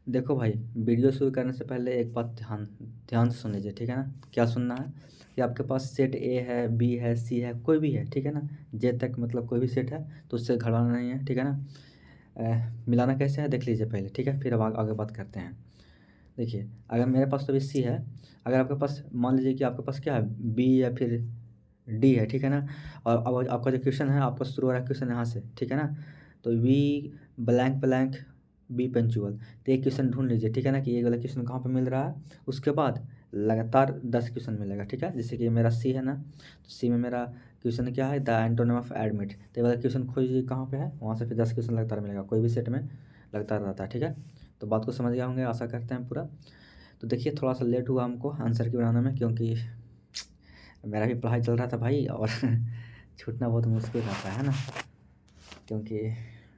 देखो भाई, वीडियो शुरू करने से पहले एक बात ध्यान ध्यान से सुन लीजिए, ठीक है ना। क्या सुनना है कि आपके पास सेट ए है, बी है, सी है, कोई भी है, ठीक है ना। जे तक मतलब कोई भी सेट है तो उससे घबराना नहीं है, ठीक है ना। मिलाना कैसे है देख लीजिए पहले, ठीक है, फिर अब आगे बात करते हैं। देखिए, अगर मेरे पास तो अभी सी है। अगर आपके पास मान लीजिए कि आपके पास क्या है, बी या फिर डी है, ठीक है ना। और अब आपका जो क्वेश्चन है, आपका शुरू हो रहा है क्वेश्चन यहाँ से, ठीक है ना। तो we blank blank be punctual. तो एक क्वेश्चन ढूंढ लीजिए, ठीक है ना, कि ये वाला क्वेश्चन कहाँ पे मिल रहा है। उसके बाद लगातार 10 क्वेश्चन मिलेगा, ठीक है। जैसे कि मेरा सी है ना, तो सी में मेरा क्वेश्चन क्या है, द एंटोनिम ऑफ एडमिट। तो ये वाला क्वेश्चन खोजिए कहाँ पे है, वहाँ से फिर 10 क्वेश्चन लगातार मिलेगा, कोई भी सेट में लगातार रहता है, ठीक है। तो बात को समझ गए होंगे, आशा करते हैं पूरा। तो देखिए, थोड़ा सा लेट हुआ हमको आंसर की बनाने में, क्योंकि मेरा भी पढ़ाई चल रहा था भाई, और छूटना बहुत मुश्किल रहता है ना। क्योंकि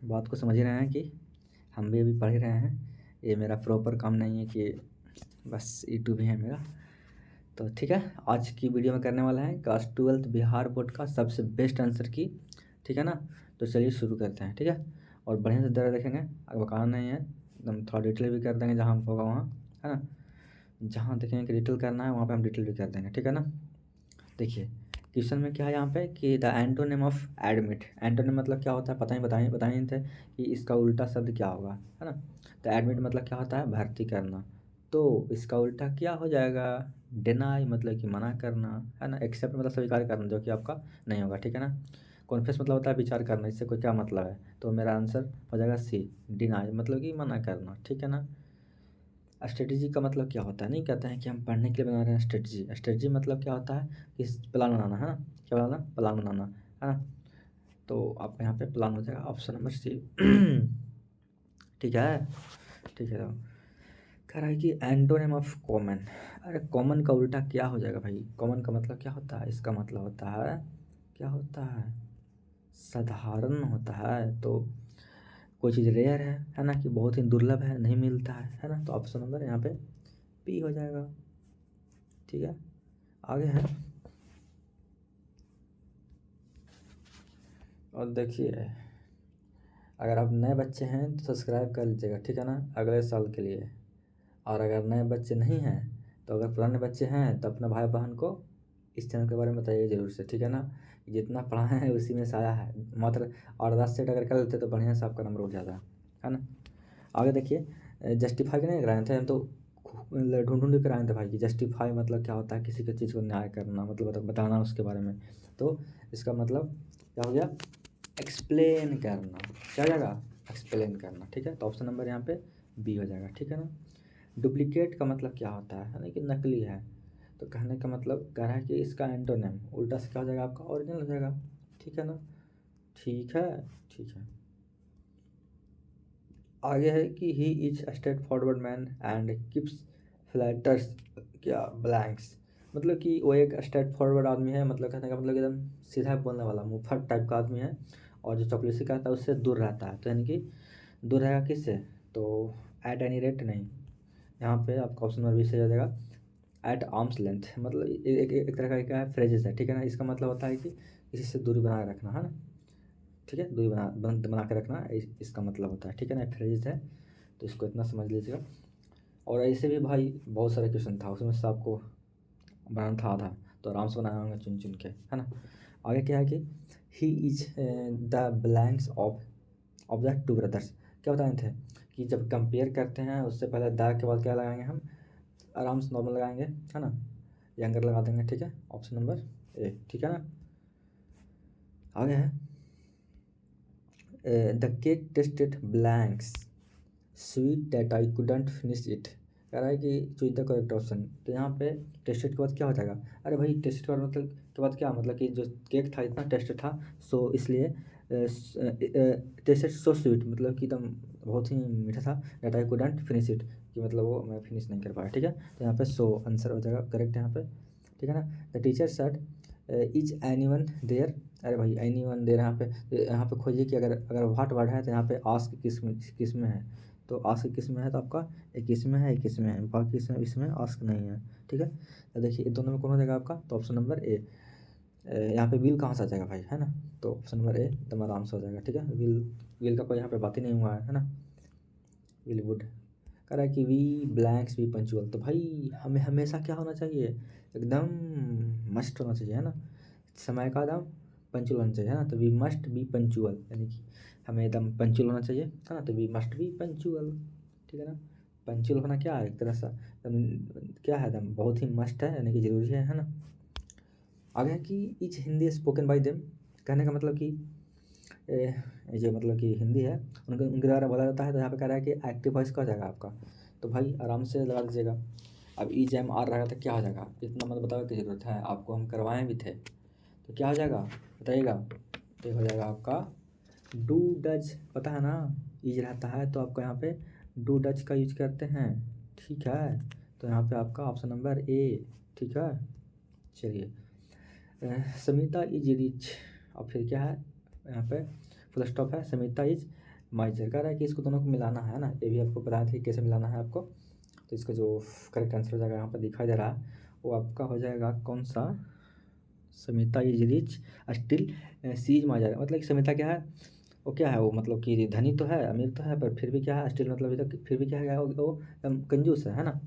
बात को समझ ही रहे हैं कि हम भी अभी पढ़ ही रहे हैं। ये मेरा प्रॉपर काम नहीं है कि बस यूट्यूब ही है मेरा। तो ठीक है, आज की वीडियो में करने वाला है क्लास 12th बिहार बोर्ड का सबसे बेस्ट आंसर की, ठीक है ना। तो चलिए शुरू करते हैं, ठीक है। और बढ़िया से जरा देखेंगे, अगर बकाना नहीं है एकदम, थोड़ा डिटेल भी कर देंगे जहाँ हम होगा वहाँ, है ना। जहाँ देखेंगे कि डिटेल करना है वहाँ पे हम डिटेल भी कर देंगे, ठीक है ना। देखिए, क्वेश्चन में क्या है यहाँ पे कि the antonym of admit. Antonym मतलब क्या होता है, पता ही बताइए थे कि इसका उल्टा शब्द क्या होगा, है ना। तो एडमिट मतलब क्या होता है, भर्ती करना। तो इसका उल्टा क्या हो जाएगा, डिनाई मतलब कि मना करना, है ना। एक्सेप्ट मतलब स्वीकार करना, जो कि आपका नहीं होगा, ठीक है ना। कॉन्फेस मतलब होता है विचार करना, इससे कोई क्या मतलब है। तो मेरा आंसर हो जाएगा सी, डिनाई मतलब कि मना करना, ठीक है ना। स्ट्रेटजी का मतलब क्या होता है, नहीं कहते हैं कि हम पढ़ने के लिए बना रहे हैं स्ट्रेटजी। स्ट्रेटजी मतलब क्या होता है कि प्लान बनाना, है ना। क्या बनाना, प्लान बनाना, है ना। तो आपका यहाँ पे प्लान हो जाएगा ऑप्शन नंबर सी। ठीक है, ठीक है। तो कह रहा है कि एंटोनिम ऑफ कॉमन। अरे कॉमन का उल्टा क्या हो जाएगा भाई, कॉमन का मतलब क्या होता है, इसका मतलब होता है, क्या होता है, साधारण होता है। तो कोई चीज़ रेयर है ना, कि बहुत ही दुर्लभ है, नहीं मिलता है ना। तो ऑप्शन नंबर यहाँ पे पी हो जाएगा, ठीक है। आगे है, और देखिए, अगर आप नए बच्चे हैं तो सब्सक्राइब कर लीजिएगा, ठीक है ना, अगले साल के लिए। और अगर नए बच्चे नहीं हैं, तो अगर पुराने बच्चे हैं तो अपने भाई बहन को इस चैनल के बारे में बताइए ज़रूर से, ठीक है ना। जितना पढ़ाए हैं उसी में साया है मात्र। और 10 सेट अगर कर लेते तो बढ़िया से आपका नंबर उठ जाता है ना। आगे देखिए, जस्टिफाई नहीं कराए थे हम तो, ढूंढ ढूंढ कर आए थे भाई कि जस्टिफाई मतलब क्या होता है, किसी की चीज़ को न्याय करना, मतलब बताना उसके बारे में। तो इसका मतलब क्या हो गया, एक्सप्लेन करना। क्या हो जाएगा, एक्सप्लेन करना, ठीक है। तो ऑप्शन नंबर यहाँ पे बी हो जाएगा, ठीक है ना। डुप्लीकेट का मतलब क्या होता है ना, कि नकली है। तो कहने का मतलब कह रहा है कि इसका एंटोनिम उल्टा से क्या हो जाएगा, आपका ओरिजिनल हो जाएगा, ठीक है ना। ठीक है, ठीक है। आगे है कि he is straight forward man and keeps flutters क्या ब्लैंक्स। मतलब कि वो एक स्ट्रेट फॉरवर्ड आदमी है, मतलब कहने का मतलब एकदम सीधा बोलने वाला मुंहफट टाइप का आदमी है। और जो चपलूसी कहता है उससे दूर रहता है, तो यानी कि दूर रहेगा किससे, तो एट एनी रेट नहीं। यहाँ पे आपका ऑप्शन नंबर 20 से आ जाएगा, एट आर्म्स लेंथ। मतलब एक तरह का क्या है, फ्रेजेस है, ठीक है ना। इसका मतलब होता है कि किसी से दूरी बनाए रखना, है ना। ठीक है, दूरी बना के रखना इसका मतलब होता है, ठीक है ना, फ्रेज है। तो इसको इतना समझ लीजिएगा। और ऐसे भी भाई बहुत सारे क्वेश्चन था, उसमें से आपको बनाना था आधा, तो आराम से बनाया होंगे चुन चुन के, है ना। आगे क्या है कि he is the blanks of the two brothers. क्या बताए थे कि जब कंपेयर करते हैं उससे पहले द के बाद क्या लगाएंगे हम, आराम से नॉर्मल लगाएंगे, है ना। यंगर लगा देंगे, ठीक है, ऑप्शन नंबर ए, ठीक है ना। आगे है the cake tested blanks sweet that I couldn't finish it. कह रहा है कि चूज द करेक्ट ऑप्शन। तो यहाँ पे टेस्टेड के बाद क्या हो जाएगा, अरे भाई टेस्टेड के बाद मतलब के बाद क्या मतलब कि जो केक था इतना टेस्टेड था, सो इसलिए टेस्टेड सो स्वीट मतलब कि एकदम बहुत ही मीठा था, that I couldn't finish it, कि मतलब वो मैं फिनिश नहीं कर पाया, ठीक है। तो यहाँ पे सो आंसर हो जाएगा करेक्ट यहाँ पे, ठीक है ना। The teacher said is any one there. अरे भाई एनी वन देयर, यहाँ पे खोजिए कि अगर अगर व्हाट वर्ड है तो यहाँ पे आस्क किस में है। तो आस्क किस में है, तो आपका 21 में है, 21 में है, बाकी इसमें आस्क नहीं है, ठीक है। तो देखिए इन दोनों में कौन हो जाएगा आपका, तो ऑप्शन नंबर ए। यहाँ पे विल कहाँ से आ जाएगा भाई, है ना। तो ऑप्शन नंबर ए एकदम आराम से हो जाएगा, ठीक है। विल विल का कोई यहाँ पे बात ही नहीं हुआ है ना। विल वुड कह रहा है कि वी ब्लैंक्स बी पंचुअल। तो भाई हमें हमेशा क्या होना चाहिए, एकदम मस्ट होना चाहिए, है ना, समय का एकदम पंचुअल होना चाहिए, है ना। तो वी मस्ट बी पंचुअल, यानी कि हमें एकदम पंचुअल होना चाहिए, है ना। तो वी मस्ट बी पंचुअल, ठीक है ना। पंचुअल होना क्या है, एक तरह से क्या है, एकदम बहुत ही मस्ट है, यानी कि ज़रूरी है ना। आगे है कि etch Hindi spoken by them, कहने का मतलब कि जो मतलब कि हिंदी है उनके उनके द्वारा बोला जाता है। तो यहाँ पे कह रहा है कि एक्टिव वॉइस का हो जाएगा आपका, तो भाई आराम से लगा दीजिएगा। अब ई जैम आर रहेगा तो क्या हो जाएगा, इतना मत बताओ की ज़रूरत है, आपको हम करवाएं भी थे, तो क्या हो जाएगा बताइएगा। तो हो जाएगा आपका डू डज, पता है ना, ईज रहता है तो आपको यहाँ पे डू डज का यूज करते हैं, ठीक है। तो यहाँ पे आपका ऑप्शन नंबर ए, ठीक है। चलिए समिता इज रिच, और फिर क्या है यहाँ पे फुल स्टॉप है, समिता इज माइजर, कह रहा है कि इसको दोनों को मिलाना है ना, ये भी आपको पता है कि कैसे मिलाना है आपको। तो इसका जो करेक्ट आंसर हो जाएगा यहाँ पर दिखाई दे रहा है, वो आपका हो जाएगा कौन सा, Samita is rich still she is miser. मतलब कि समिता क्या है, वो क्या है, वो मतलब कि धनी तो है, अमीर तो है, पर फिर भी क्या है स्टिल, मतलब अभी तक फिर भी क्या है वो कंजूस है ना।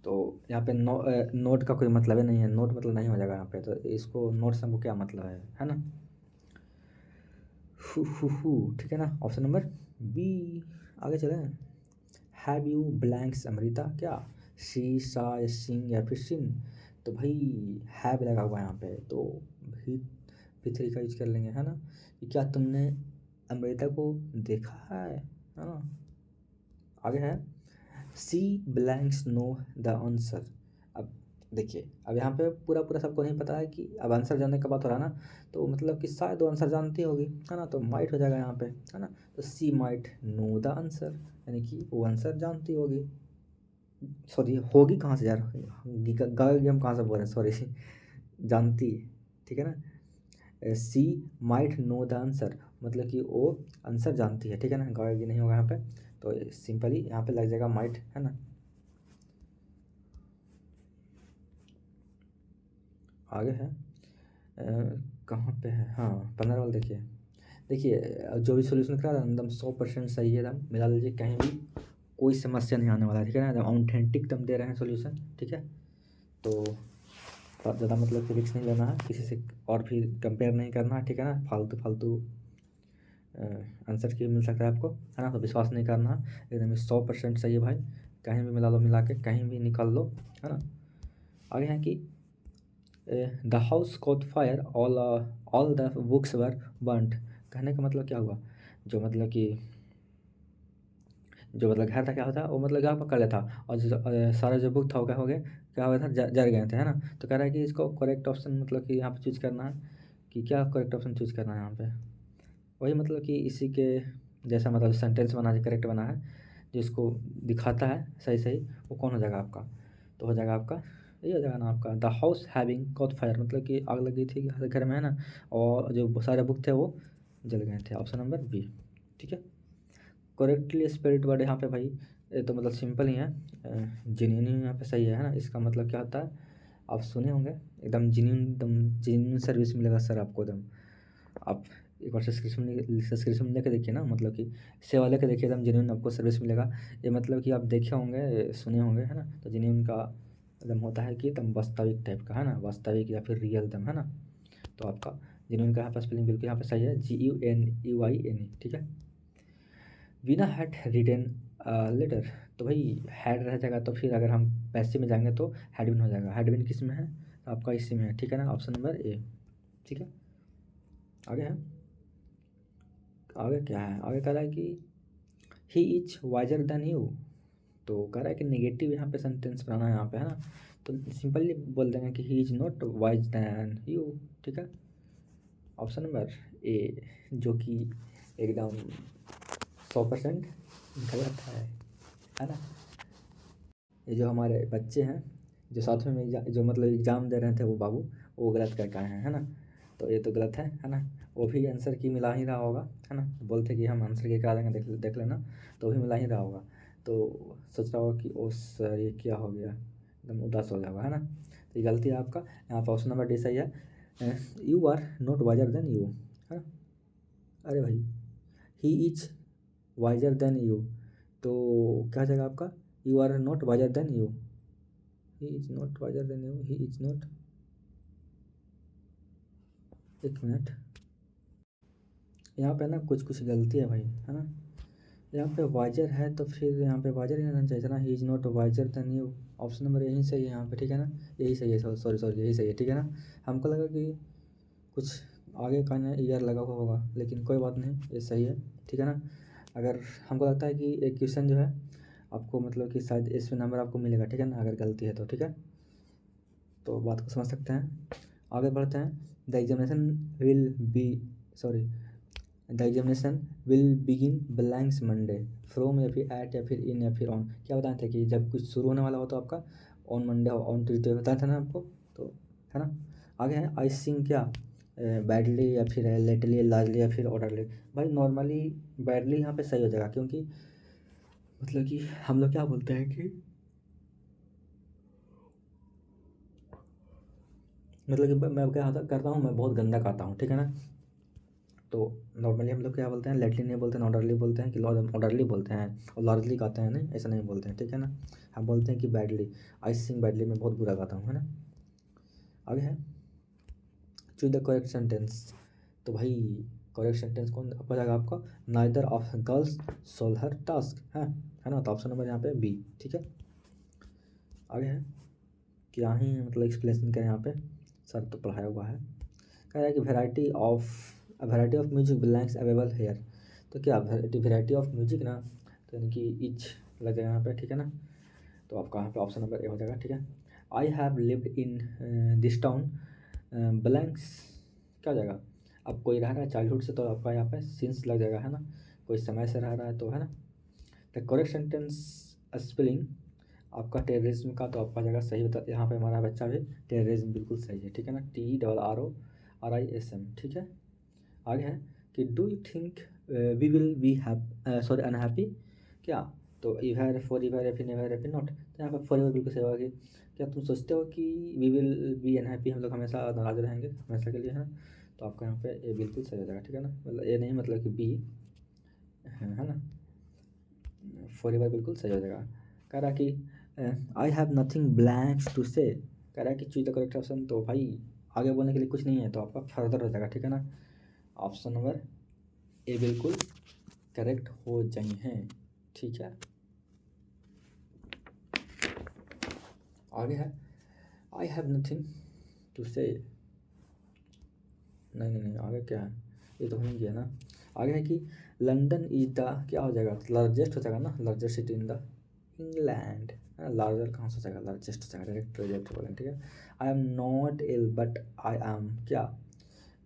तो यहाँ पे नोट का कोई मतलब ही नहीं है, नोट मतलब नहीं हो जाएगा यहाँ पे, तो इसको नोट से हमको क्या मतलब है ना। ठीक है ना, ऑप्शन नंबर बी। आगे चले, हैव यू ब्लैंक्स अमृता, क्या शी सा या सिंग या फिर सिन। तो भाई हैव लगा हुआ है यहाँ पे, तो भी थ्री का यूज कर लेंगे, है ना, कि क्या तुमने अमृता को देखा है ना। आगे है सी ब्लैंक्स नो द आंसर। अब देखिए, अब यहाँ पे पूरा पूरा सबको नहीं पता है कि अब आंसर जानने का बात हो रहा है ना, तो मतलब कि शायद वो आंसर जानती होगी, है ना, तो माइट हो जाएगा यहाँ पे, है ना। तो सी माइट नो द आंसर, यानी कि वो आंसर जानती होगी, सॉरी होगी कहाँ से यार, गाएगी हम कहाँ से बोल रहे हैं, सॉरी जानती, ठीक है ना। सी माइट नो द आंसर, मतलब कि वो आंसर जानती है, ठीक है ना, गाएगी नहीं होगा यहाँ पे, तो सिंपली यहाँ पे लग जाएगा माइट, है ना। आगे है कहाँ पे है, हाँ 15 वाला देखिए। देखिए जो भी सोल्यूशन करा रहा है एकदम 100% सही है, एकदम मिला लीजिए, कहीं भी कोई समस्या नहीं आने वाला है, ठीक है ना, एकदम ऑथेंटिक दम दे रहे हैं सोल्यूशन, ठीक है। तो बहुत ज़्यादा मतलब कि रिस्क नहीं लेना है किसी से, और फिर कंपेयर नहीं करना है, ठीक है ना, फालतू फालतू आंसर की मिल सकता है आपको, है ना, तो विश्वास नहीं करना है, एकदम 100% सही है भाई, कहीं भी मिला लो, मिला के कहीं भी निकाल लो, है ना। आगे है कि the house cot fire, all the books were burnt, कहने का मतलब क्या हुआ, जो मतलब कि जो मतलब घर था क्या होता, वो मतलब क्या पकड़ लेता, और जो सारा जो बुक था वो क्या हो गया, क्या हो गया था, जल गए थे, है ना। तो कह रहा है कि इसको करेक्ट ऑप्शन मतलब कि यहाँ पे चूज करना है, कि क्या करेक्ट ऑप्शन चूज करना है यहाँ पे, वही मतलब कि इसी के जैसा मतलब सेंटेंस बना है, करेक्ट बना है, जिसको दिखाता है सही सही, वो कौन हो जाएगा आपका, तो हो जाएगा आपका यही हो जाएगा ना आपका, the house having cot fire, मतलब कि आग लगी थी घर में, है ना, और जो सारे बुक थे वो जल गए थे, ऑप्शन नंबर बी, ठीक है। करेक्टली स्पेल्ड वर्ड यहाँ पे भाई, ये तो मतलब सिंपल ही है, जेन्यून ही यहाँ पे सही है ना, इसका मतलब क्या होता है, आप सुने होंगे, एकदम जेन्यून सर्विस मिलेगा सर आपको एकदम। आप एक बार सब्सक्रिप्शन लेके देखिए ना, मतलब कि सेवा लेके देखिए, एकदम जेन्यून आपको सर्विस मिलेगा। ये मतलब कि आप देखे होंगे सुने होंगे, है ना, तो जेन्यून का एकदम होता है कि एकदम वास्तविक टाइप का, है ना, वास्तविक या फिर रियल एकदम, है ना। तो आपका जेन्यून का यहाँ पर स्पेलिंग बिल्कुल यहाँ पे सही है, GUNEYNE, ठीक है। वीना हैड रिटन लेटर, तो भाई हैड रह जाएगा, तो फिर अगर हम पैसे में जाएंगे तो हैडविन हो जाएगा, हैडविन किस में है, तो आपका इसी में है, ठीक है ना, ऑप्शन नंबर ए, ठीक है। आगे है, आगे क्या है, आगे कह रहा है कि he is wiser than you, तो कह रहा है कि नेगेटिव यहाँ पे सेंटेंस बनाना है यहाँ पे, है ना, तो सिंपली बोल देंगे कि he is not wise than you, ठीक है, ऑप्शन नंबर ए, जो कि एकदम 100% गलत है ना। ये जो हमारे बच्चे हैं जो साथ में जो मतलब एग्ज़ाम दे रहे थे वो बाबू, वो गलत करके आए हैं, है ना, तो ये तो गलत है ना। वो भी आंसर की मिला ही रहा होगा, है ना, बोलते कि हम आंसर की करा देंगे, देख देख लेना, तो भी मिला ही रहा होगा, तो सोच रहा होगा कि ओ सर ये क्या हो गया, एकदम उदास हो जाएगा, है ना। तो ये गलती है आपका, यहाँ पर ऑप्शन नंबर डी सही है, you are not wiser than you, है ना। अरे भाई he is wiser than you, तो क्या हो जाएगा आपका, you are not wiser than you, he is not wiser than you, he is not, एक मिनट, यहाँ पे ना कुछ कुछ गलती है भाई, है ना। यहाँ पे वाइजर है तो फिर यहाँ पे वाइजर ही रहना चाहिए था ना, ही is not wiser than you. Option number यही सही है यहाँ पे, ठीक है ना, यही सही है, सॉरी सॉरी यही सही है, ठीक है ना। हमको लगा कि कुछ आगे का ना ईयर लगा हुआ होगा, लेकिन कोई बात नहीं, ये सही है, ठीक है ना। अगर हमको लगता है कि एक क्वेश्चन जो है आपको मतलब कि शायद इसमें नंबर आपको मिलेगा, ठीक है ना, अगर गलती है तो, ठीक है। तो बात को समझ सकते हैं, आगे बढ़ते हैं। The examination will be, sorry, the examination will begin blanks Monday from, या फिर एट, या फिर इन, या फिर ऑन। क्या बताए थे कि जब कुछ शुरू होने वाला हो तो आपका ऑन मंडे हो, ऑन ट्यूजडे बताया था ना आपको, तो है ना। आगे है आई सिंग क्या, बैडली या फिर लेटली, लार्जली या फिर ऑर्डरली। भाई नॉर्मली बैडली यहाँ पे सही हो जाएगा, क्योंकि मतलब कि हम लोग क्या बोलते हैं कि मतलब कि मैं क्या होता करता हूँ, मैं बहुत गंदा गाता हूँ, ठीक है ना। तो नॉर्मली हम लोग क्या बोलते हैं, लेटली नहीं बोलते हैं, ऑर्डरली बोलते हैं, कि ऑर्डरली बोलते हैं, और लार्जली गाते हैं, नहीं ऐसा नहीं बोलते हैं, ठीक है ना। हम बोलते हैं कि बैडली, आई सिंग बैडली, मैं बहुत बुरा गाता हूँ, है ना। आगे है चूज द करेक्ट सेंटेंस। तो भाई करेक्ट सेंटेंस कौन आपका जाएगा, आपका neither of girls solve her task है ना। तो ऑप्शन नंबर यहाँ पे बी, ठीक है। आगे है क्या ही मतलब एक्सप्लेनेशन करें यहाँ पे, सर तो पढ़ाया हुआ है। कह रहा है कि variety of music blanks available hair. तो क्या वैरायटी ऑफ म्यूजिक ना, तो यानी कि इच लग जाएगा यहाँ पे, ठीक है ना। तो आपका यहाँ पे ऑप्शन नंबर ए हो जाएगा, ठीक है। I have lived in this town blanks, क्या हो जाएगा, अब कोई रह रहा है चाइल्डहुड से तो आपका यहाँ पे सिंस लग जाएगा, है ना। कोई समय से रह रहा है तो, है ना। द करेक्ट सेंटेंस स्पेलिंग आपका टेररिज्म का, तो आपका जगह सही होता है, यहाँ पे हमारा बच्चा भी टेररिज्म बिल्कुल सही है, ठीक है ना, TRRORISM, ठीक है। आगे है कि do you think we will be sorry unhappy, क्या, तो इवर फॉर इवर या फिर नेवर या फिर नॉट। तो यहाँ पर फॉर एवर बिल्कुल सही होगा कि क्या तुम सोचते हो कि वी विल बी अनहैप्पी, हम लोग हमेशा नाराज रहेंगे हमेशा के लिए, है ना। तो आपका यहाँ पे ये बिल्कुल सही हो जाएगा, ठीक है ना, मतलब ये नहीं मतलब कि बी, है ना, फॉर एवर बिल्कुल सही हो जाएगा। कह रहा कि I have nothing blanks to say, कह रहा है कि चूज द करेक्ट ऑप्शन। तो भाई आगे बोलने के लिए कुछ नहीं है, तो आपका फर्दर हो जाएगा, ठीक है ना। ऑप्शन नंबर ए बिल्कुल करेक्ट हो जाए हैं, ठीक है। आगे है आई हैव नथिंग टू से, नहीं नहीं नहीं, आगे क्या है, ये तो हो ही गया ना। आगे है कि लंदन इज द, क्या हो जाएगा, लार्जेस्ट हो जाएगा ना, largest city in the England, larger कहाँ से हो जाएगा, लार्जेस्ट हो जाएगा, डायरेक्ट प्रोजेक्ट बोलेंगे, ठीक है। I am not ill but I am क्या,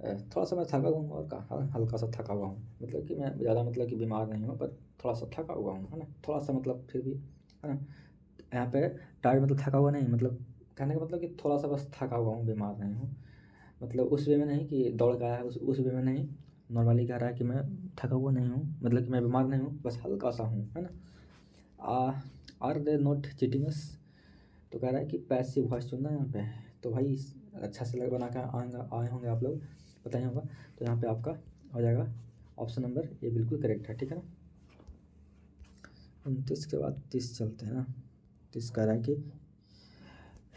थोड़ा सा मैं थका हुआ हूँ, और कहा हल्का सा थका हुआ हूँ, मतलब कि मैं ज़्यादा मतलब कि बीमार नहीं हूँ, पर थोड़ा सा थका हुआ हूँ, है ना, थोड़ा सा मतलब फिर भी, है ना। यहाँ पे टायर्ड मतलब थका हुआ नहीं, मतलब कहने का मतलब कि थोड़ा सा बस थका हुआ हूँ, बीमार नहीं हूँ, मतलब उस वे में नहीं कि दौड़ के आया है, उस वे में नहीं। नॉर्मली कह रहा है कि मैं थका हुआ नहीं हूँ, मतलब कि मैं बीमार नहीं हूँ, बस हल्का सा हूँ, है ना। आर दे नॉट चीटिंग अस, तो कह रहा है कि पैसिव वॉइस चुनना है यहाँ पे। तो भाई अच्छा से लग बना के आए होंगे आप लोग, पता ही होगा। तो यहाँ पे आपका हो जाएगा ऑप्शन नंबर ए बिल्कुल करेक्ट है, ठीक है ना। 29 के बाद 30 चलते हैं ना। 30 कह रहा है कि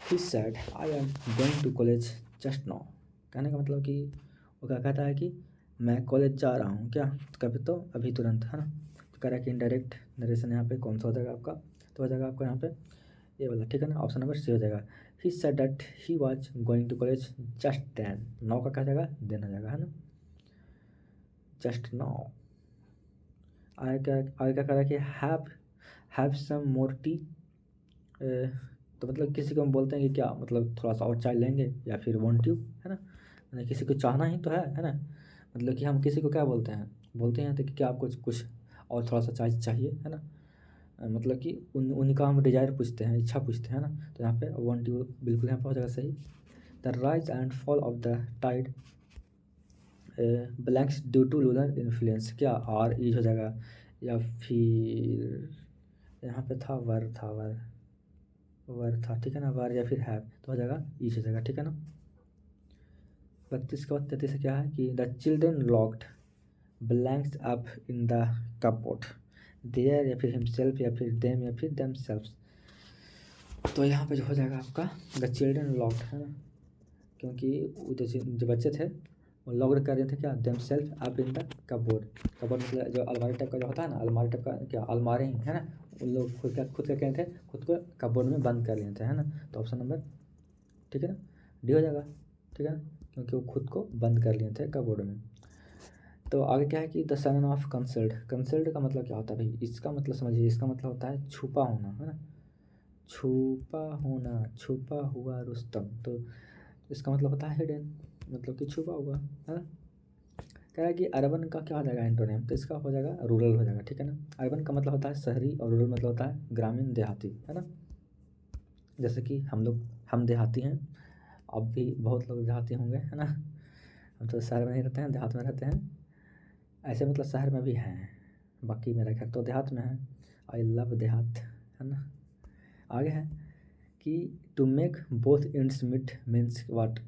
he said I am going to college just now, कहने का मतलब कि वो क्या कहता है कि मैं कॉलेज जा रहा हूँ, क्या, कभी तो अभी तुरंत, है ना। तो कह रहा है कि इनडायरेक्ट नरेशन यहाँ पे कौन सा हो जाएगा आपका, तो हो जाएगा आपका यहाँ पे ये वाला, ठीक है ना, ऑप्शन नंबर सी हो जाएगा। He said that he was going to college just then, now का क्या जाएगा, देन हो जाएगा, है ना, जस्ट नाउ। आगे क्या कह रहा है कि हैव सम मोर टी, तो मतलब किसी को हम बोलते हैं कि क्या, मतलब थोड़ा सा और चाय लेंगे, या फिर वांट यू, है ना, मतलब किसी को चाहना ही तो है ना। मतलब कि हम किसी को क्या बोलते हैं तो कि क्या आपको कुछ और थोड़ा सा चाय चाहिए, है ना। मतलब कि उनका हम डिजायर पूछते हैं, इच्छा पूछते हैं ना। तो यहाँ पे वांट यू बिल्कुल यहाँ पे हो जाएगा सही। The rise and fall of the tide blanks due to lunar influence, क्या आर इज हो जाएगा, या फिर यहाँ पे था वर था, ठीक है ना, वर या फिर हैव, तो हो जाएगा ईच हो जाएगा, ठीक है ना। 32 के बाद 33 से क्या है कि the children locked blanks up in the cupboard, there या फिर हिमसेल्फ या फिर देम या फिर देम सेल्फ्स। तो यहाँ पे जो हो जाएगा आपका द चिल्ड्रन लॉक्ड, है ना, क्योंकि वो जो बच्चे थे वो लॉक्ड कर रहे थे क्या, them self up in the cupboard. Cupboard मतलब जो अलमारी टाइप का जो होता है ना, अलमारी टाइप का क्या, अलमारी है ना, उन लोग खुद क्या कहते थे, खुद को कबोर्ड में बंद कर लिए थे, है ना। तो ऑप्शन नंबर ठीक है ना, डी हो जाएगा, ठीक है ना, क्योंकि वो खुद को बंद कर लिए थे कबोर्ड में। तो आगे क्या है कि the son of consult. Consult का मतलब क्या होता है भाई, इसका मतलब समझिए, इसका मतलब होता है छुपा होना, है ना, छुपा होना, छुपा हुआ रुस्तम। तो इसका मतलब होता है हिडन, मतलब कि छुपा हुआ, है ना। कह रहा है कि अर्बन का क्या हो जाएगा एंटोनिम, तो इसका हो जाएगा रूरल हो जाएगा, ठीक है ना। अर्बन का मतलब होता है शहरी और रूरल मतलब होता है ग्रामीण देहाती, है ना। जैसे कि हम देहाती हैं, अब भी बहुत लोग देहाती होंगे, है ना। हम तो शहर में नहीं रहते हैं, देहात में रहते हैं। ऐसे मतलब शहर में भी हैं, बाकी मेरा घर तो देहात में है। आई लव देहात, है ना। आगे है कि to make both ends meet means what.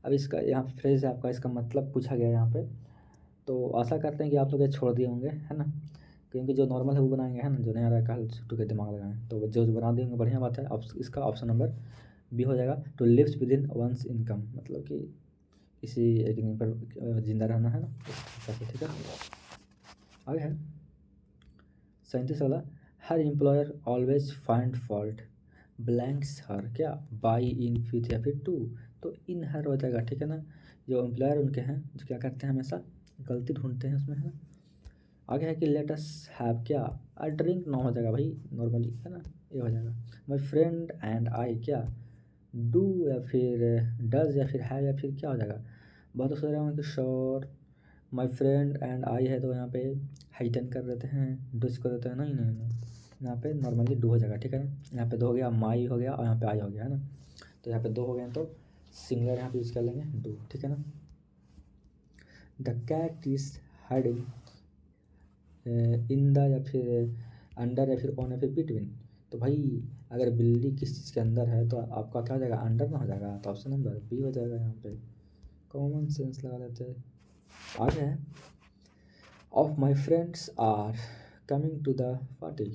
अब इसका यहाँ फ्रेज है आपका, इसका मतलब पूछा गया है यहाँ पे। तो आशा करते हैं कि आप लोग ये छोड़ दिए होंगे, है ना, क्योंकि जो नॉर्मल है वो बनाएंगे, है ना, जो नहीं आ रहा है कल छुट्टू के दिमाग लगाएं, तो जो बना देंगे बढ़िया बात है। इसका ऑप्शन नंबर बी हो जाएगा, to lives within one's income, मतलब कि किसी एक दिन पर जिंदा रहना, है ना, कैसे, ठीक है। आगे है 37 वाला, her employer always find fault blanks her क्या, बाई इन विथ या फिर टू। तो इन हर हो जाएगा, ठीक है ना। जो एम्प्लॉयर उनके हैं जो क्या करते हैं, हमेशा गलती ढूंढते हैं उसमें, है ना। आगे है कि लेट अस हैव क्या, अ ड्रिंक, नो हो जाएगा भाई नॉर्मली, है ना, ये हो जाएगा। माई फ्रेंड एंड आई क्या, डू या फिर डज या फिर हैव या फिर क्या हो जाएगा। बहुत तो सोच रहा हूँ कि sure my friend and I है, तो यहाँ पे हाइटन कर देते हैं, डूज कर देते हैं, नहीं नहीं नहीं, यहाँ पे नॉर्मली डू हो जाएगा, ठीक है ना। यहाँ पे दो हो गया, माई हो गया और यहाँ पे आई हो गया, है ना। तो यहाँ पे दो हो गए तो सिंगुलर यहाँ पे यूज़ कर लेंगे डू, ठीक है ना। The cat is hiding in the या फिर अंडर या फिर ऑन या फिर बिटवीन। तो भाई अगर बिल्ली किस चीज़ के अंदर है तो आपका क्या हो जाएगा, अंडर ना हो जाएगा, तो ऑप्शन नंबर बी हो जाएगा यहाँ पे। कॉमन सेंस लगा लेते हैं। आगे है of my friends are coming to the party.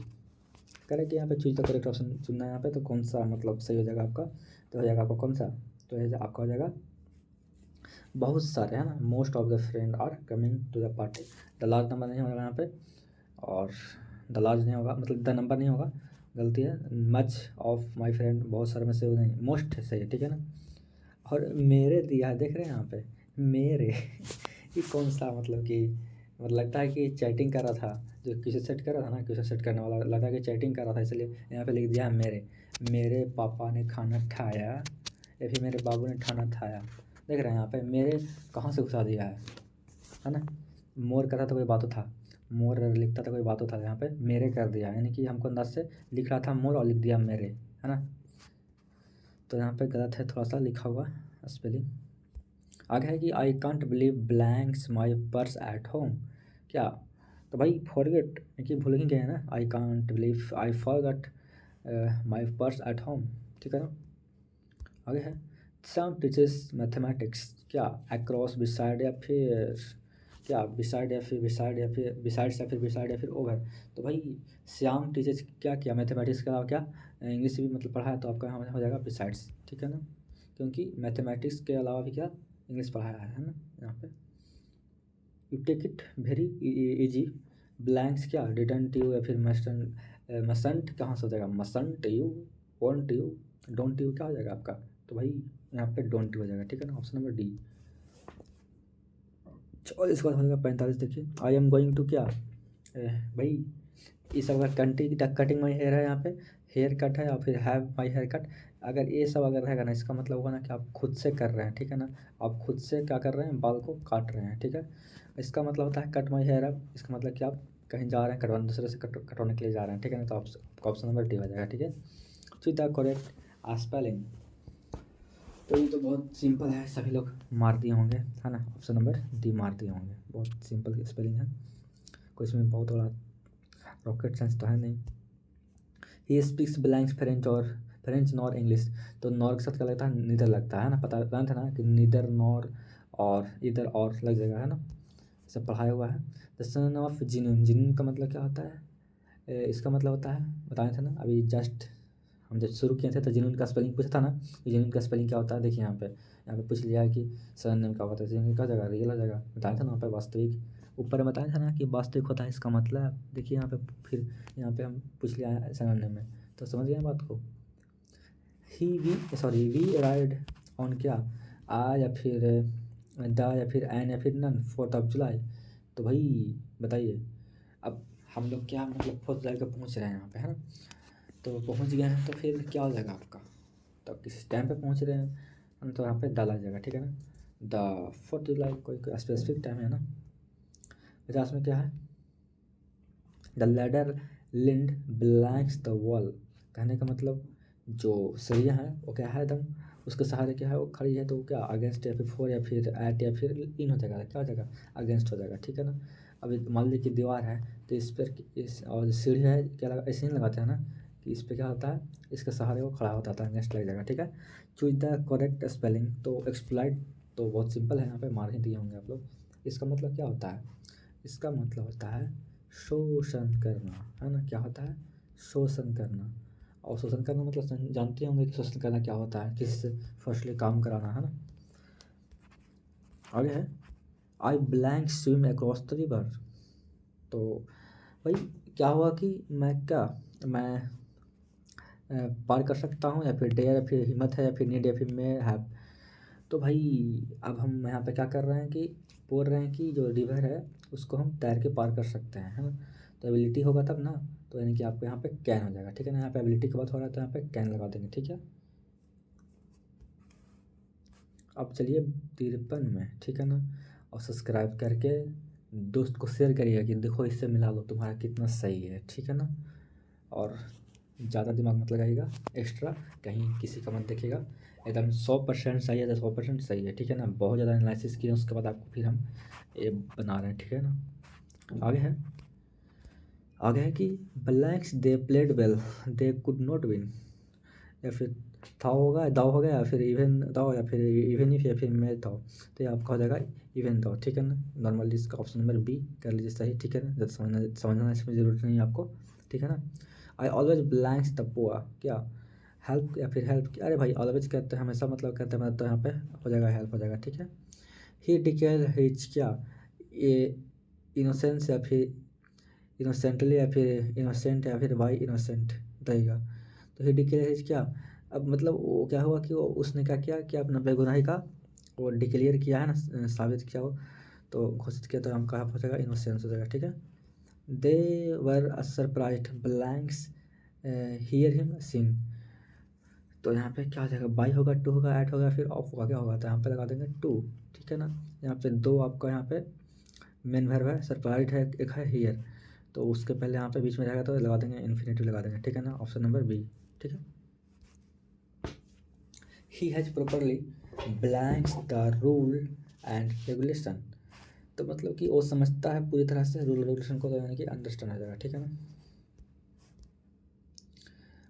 करें कि यहाँ पे चूज द करेक्ट ऑप्शन चुनना है यहाँ पे, तो कौन सा मतलब सही हो जाएगा आपका, तो हो जाएगा आपका कौन सा, तो आपका हो जाएगा बहुत सारे, है ना, most of the friend are coming to the party. The large number नहीं होगा यहाँ पे, और द लार्ज नहीं होगा, मतलब द नंबर नहीं होगा, गलती है। मच ऑफ माई फ्रेंड, बहुत सारे में से वो नहीं, मोस्ट सही है, ठीक है ना। और मेरे दिया है, देख रहे हैं यहाँ पे मेरे ये कौन सा, मतलब कि मतलब लगता है कि चैटिंग कर रहा था, जो किसी सेट कर रहा था ना, किसी सेट करने वाला लगता है कि चैटिंग कर रहा था, इसलिए यहाँ पे लिख दिया है मेरे। मेरे पापा ने खाना खाया या फिर मेरे बाबू ने खाना खाया। देख रहे हैं यहाँ पे मेरे कहाँ से घुसा दिया है ना। मोर कर रहा था कोई बात था, मोर लिखता था कोई बात था, यहाँ पे मेरे कर दिया, यानी कि हमको अंदाज से लिख रहा था मोर और लिख दिया मेरे, है ना। तो यहाँ पे गलत है थोड़ा सा लिखा हुआ स्पेलिंग। आगे है कि I can't believe blanks my purse at home क्या, तो भाई फॉरगेट कि भूल ही गए ना, I can't believe I forgot my purse at home, ठीक है ना। आगे है सम टीचर्स मैथमेटिक्स क्या, अक्रॉस बिसाइड या फिर क्या, बिसाइड या फिर बिसाइड या फिर बिसाइड्स या फिर बिसाइड या फिर ओवर। तो भाई श्याम टीचर्स क्या किया मैथमेटिक्स के अलावा क्या, इंग्लिश भी मतलब पढ़ा है, तो आपका यहाँ हो जाएगा बिसाइड्स, ठीक है ना, क्योंकि मैथमेटिक्स के अलावा भी क्या इंग्लिश पढ़ाया है ना यहाँ पे। You take it very easy blanks क्या, डिडंट यू या फिर मसंट कहाँ से हो जाएगा, mustn't you, won't you, don't you क्या हो जाएगा आपका, तो भाई यहाँ पे डोंट यू हो जाएगा, ठीक है ना, ऑप्शन नंबर डी। और इसके बाद हो जाएगा 45, देखिए आई एम गोइंग टू क्या, भाई ये सब अगर कटिंग माई हेयर है यहाँ पे, हेयर कट है, या फिर हैव माई हेयर कट, अगर ये सब अगर रहेगा ना, इसका मतलब होगा ना कि आप खुद से कर रहे हैं, ठीक है ना, आप खुद से क्या कर रहे हैं, बाल को काट रहे हैं, ठीक है। इसका मतलब होता है कट माई हेयर अप, इसका मतलब कि आप कहीं जा रहे हैं कटवाने, दूसरे से कटवाने के लिए जा रहे हैं, ठीक है ना, तो ऑप्शन नंबर डी हो जाएगा, ठीक है। तो द करेक्ट स्पेलिंग, तो ये तो बहुत सिंपल है, सभी लोग मार दिए होंगे, है ना, ऑप्शन नंबर डी मार दिए होंगे, बहुत सिंपल स्पेलिंग है, कोई इसमें बहुत बड़ा रॉकेट साइंस तो है नहीं। ही स्पीक्स ब्लैंक्स फ्रेंच और फ्रेंच नॉर इंग्लिश, तो नॉर के साथ क्या लगता है, नीदर लगता है ना, पता था ना कि नीदर नॉर और इधर और लग जाएगा, है ना, सब पढ़ाया हुआ है। द सन ऑफ जिनून, जिनून का मतलब क्या होता है, इसका मतलब होता है, बताया था ना अभी जस्ट हम जब शुरू किए थे तो जेन्युइन का स्पेलिंग पूछा था ना, कि जेन्युइन का स्पेलिंग क्या होता है। देखिए यहाँ पे पूछ लिया है कि सरनेम क्या होता है, जेन्युइन क्या जगह रियल जगह बताया था ना। वहाँ पे वास्तविक ऊपर बताया था ना कि वास्तविक होता है, इसका मतलब देखिए यहाँ पे फिर यहाँ पे हम पूछ लिया है सरनेम में, तो समझ गए बात को। वी अराइव्ड ऑन क्या, आ या फिर द या फिर एन या फिर नन 4th of July। तो भाई बताइए, अब हम लोग क्या मतलब 4th July को पहुँच रहे हैं यहाँ पे, है ना। तो पहुँच गए हैं तो फिर क्या हो जाएगा आपका, तो किस टाइम पे पहुँच रहे हैं तो यहाँ पे डाला जाएगा, ठीक है ना। द 4th July कोई स्पेसिफिक टाइम है ना। 50 में क्या है, the ladder leaned blanks the wall. कहने का मतलब जो सरिया है वो क्या है एकदम, उसके सहारे क्या है वो खड़ी है, तो वो क्या अगेंस्ट या फिर फोर या फिर एट या फिर इन हो जाएगा, क्या हो जाएगा अगेंस्ट हो जाएगा, ठीक है ना। अभी मान लीजिए कि दीवार है तो इस पर इस और सीढ़ी है क्या लगा, ऐसे नहीं लगाते हैं ना कि इस पर क्या होता है, इसके सहारे वो खड़ा होता था, अगेंस्ट लग जाएगा, ठीक है। चूज द करेक्ट स्पेलिंग, तो एक्सप्लाइट तो बहुत सिंपल है, यहाँ पे मार ही दिए होंगे आप लोग। इसका मतलब क्या होता है, इसका मतलब होता है शोषण करना, है ना। क्या होता है, शोषण करना। और शोषण करना मतलब जानते होंगे कि शोषण करना क्या होता है, किसी से फर्स्टली काम कराना, है ना। आगे है आई blank swim across the river. तो भाई क्या हुआ कि मैं पार कर सकता हूँ, या फिर डेयर या फिर हिम्मत है या फिर नीड या फिर मैं हैव। तो भाई अब हम यहाँ पे क्या कर रहे हैं कि बोल रहे हैं कि जो रिवर है उसको हम तैर के पार कर सकते हैं, है ना। तो एबिलिटी होगा तब ना, तो यानी कि आपको यहाँ पे कैन हो जाएगा, ठीक है ना। यहाँ पे एबिलिटी की बात हो रहा है तो यहाँ पे कैन लगा देंगे, ठीक है। अब चलिए 53 में, ठीक है ना। और सब्सक्राइब करके दोस्त को शेयर करिएगा कि देखो इससे मिला लो, तुम्हारा कितना सही है, ठीक है ना। और ज़्यादा दिमाग मत लगाइएगा एक्स्ट्रा, कहीं किसी का मत देखिएगा, एकदम 100% सही है तो 100% सही है, ठीक है ना। बहुत ज़्यादा एनालिसिस किए उसके बाद आपको फिर हम ये बना रहे हैं, ठीक है ना। आगे है कि blacks they played well they could not win, या फिर दाव हो गया या फिर इवन दाव या फिर इवन इफ या फिर मैच दाव। तो ये आपका हो जाएगा इवन दाव, ठीक है ना। नॉर्मली इसका ऑप्शन नंबर बी कर लीजिए सही, ठीक है ना। जब समझना इसमें ज़रूरत नहीं है आपको, ठीक है ना। I always blanks the poor, क्या हेल्प या फिर हेल्प, अरे भाई ऑलवेज कहते हैं हमेशा, मतलब कहते हैं, मतलब तो यहाँ पे हो जाएगा हेल्प हो जाएगा, ठीक है। ही डिकेल हिच क्या, ये इनोसेंस या फिर इनोसेंटली या फिर इनोसेंट या फिर वाई इनोसेंट रहेगा। तो ही डिक्लेयर हिज क्या, अब मतलब वो क्या हुआ कि वो उसने क्या किया कि अपना बेगुनाही का वो डिक्लेयर किया है ना, साबित किया हो, तो घोषित किया, तो हम कहाँ हो जाएगा इनोसेंस हो जाएगा, ठीक है। They were surprised blanks hear him sing. तो यहाँ पे क्या हो जाएगा, बाई होगा, टू होगा, ऐड होगा, फिर ऑफ होगा, क्या होगा, तो यहाँ पे लगा देंगे टू, ठीक है ना। यहाँ पे दो आपका यहाँ पे मेन वर्ब है, सरप्राइज है, एक है हियर, तो उसके पहले यहाँ पे बीच में रहेगा तो लगा देंगे इन्फिनेटिव लगा देंगे, ठीक है ना। ऑप्शन नंबर बी, ठीक है। He has properly blanks the rule and regulation. तो मतलब कि वो समझता है पूरी तरह से रूल रेगुलेशन को, तो यानी कि अंडरस्टैंड हो जाएगा, ठीक है ना।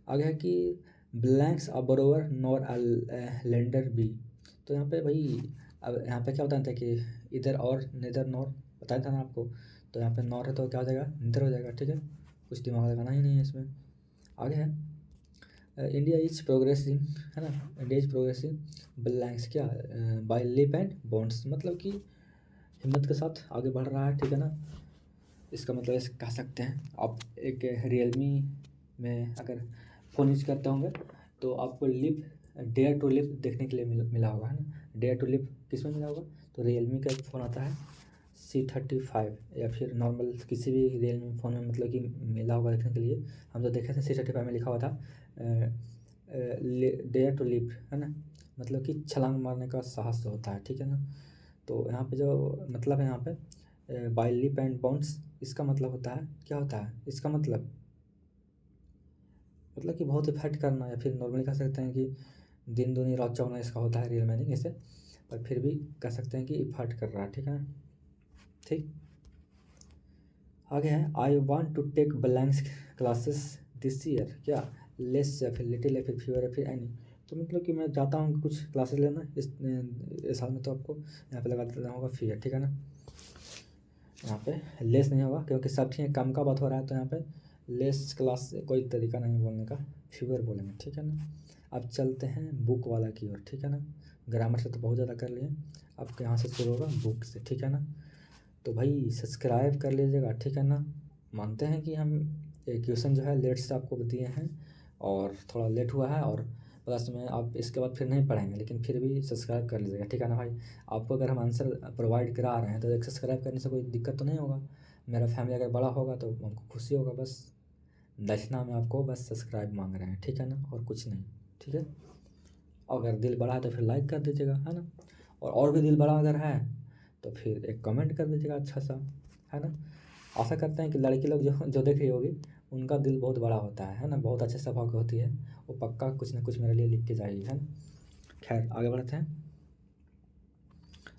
आगे है कि blanks a borrower nor a lender be. तो यहाँ पे भाई अब यहाँ पे क्या बताया था कि इधर और नेदर नॉर बताया था ना आपको, तो यहाँ पे नॉर है तो क्या हो जाएगा, निदर हो जाएगा, ठीक है। कुछ दिमाग लगाना ही नहीं है इसमें। आगे है इंडिया इज प्रोग्रेसिंग, है ना। इंडिया इज प्रोग्रेसिंग ब्लैंक्स क्या बाय लिप एंड बॉन्ड्स, मतलब कि हिम्मत के साथ आगे बढ़ रहा है, ठीक है ना। इसका मतलब ऐसे कह सकते हैं आप, एक रियलमी में अगर फ़ोन यूज करते होंगे तो आपको लिप डेयर टू लिप देखने के लिए मिला होगा, है ना। डेयर टू लिप किस में मिला होगा, तो रियलमी का एक फ़ोन आता है C35, या फिर नॉर्मल किसी भी रियलमी फ़ोन में मतलब कि मिला होगा देखने के लिए। हम तो देखे थे C35 में लिखा हुआ था डेयर टू लिप, है ना, मतलब कि छलांग मारने का साहस जो होता है, ठीक है ना। तो यहाँ पे जो मतलब है यहाँ पे बाय लिप एंड बाउंड्स, इसका मतलब होता है क्या होता है, इसका मतलब कि बहुत इफेक्ट करना, या फिर नॉर्मली कह सकते हैं कि दिन दूनी रात चौगुना इसका होता है रियल मीनिंग इसे, पर फिर भी कह सकते हैं कि इफेक्ट कर रहा है, ठीक है ना। ठीक, आगे है I want to take blanks classes this year, क्या लेस या फिर लिटिल या फिर फ्यूअर या फिर एनी। तो मतलब कि मैं चाहता हूँ कि कुछ क्लासेस लेना इस साल में, तो आपको यहाँ पे लगा देना होगा फियर, ठीक है ना। यहाँ पे लेस नहीं होगा क्योंकि सब ठीक कम का बात हो रहा है, तो यहाँ पे लेस क्लास से कोई तरीका नहीं बोलने का, फ्यूअर बोलेंगे, ठीक है ना। अब चलते हैं बुक वाला की ओर, ठीक है ना। ग्रामर से तो बहुत ज़्यादा कर लिए, अब यहाँ से शुरू होगा बुक से, ठीक है ना। तो भाई सब्सक्राइब कर लीजिएगा, ठीक है ना। मानते हैं कि हम ये क्वेश्चन जो है लेट से आपको दिए हैं और थोड़ा लेट हुआ है, और प्लस में आप इसके बाद फिर नहीं पढ़ेंगे, लेकिन फिर भी सब्सक्राइब कर लीजिएगा, ठीक है ना भाई। आपको अगर हम आंसर प्रोवाइड करा रहे हैं तो एक सब्सक्राइब करने से कोई दिक्कत तो नहीं होगा। मेरा फैमिली अगर बड़ा होगा तो हमको खुशी होगा, बस दक्षिणा में आपको बस सब्सक्राइब मांग रहे हैं, ठीक है ना, और कुछ नहीं, ठीक है। अगर दिल बड़ा है तो फिर लाइक कर दीजिएगा, है ना। और भी दिल बड़ा अगर है तो फिर एक कमेंट कर दीजिएगा अच्छा सा, है ना। आशा करते हैं कि लड़की लोग जो जो देख रही होगी उनका दिल बहुत बड़ा होता है ना, बहुत अच्छे स्वभाव की होती है, वो पक्का कुछ ना कुछ मेरे लिए लिख के जाएगी, है ना। खैर आगे बढ़ते हैं।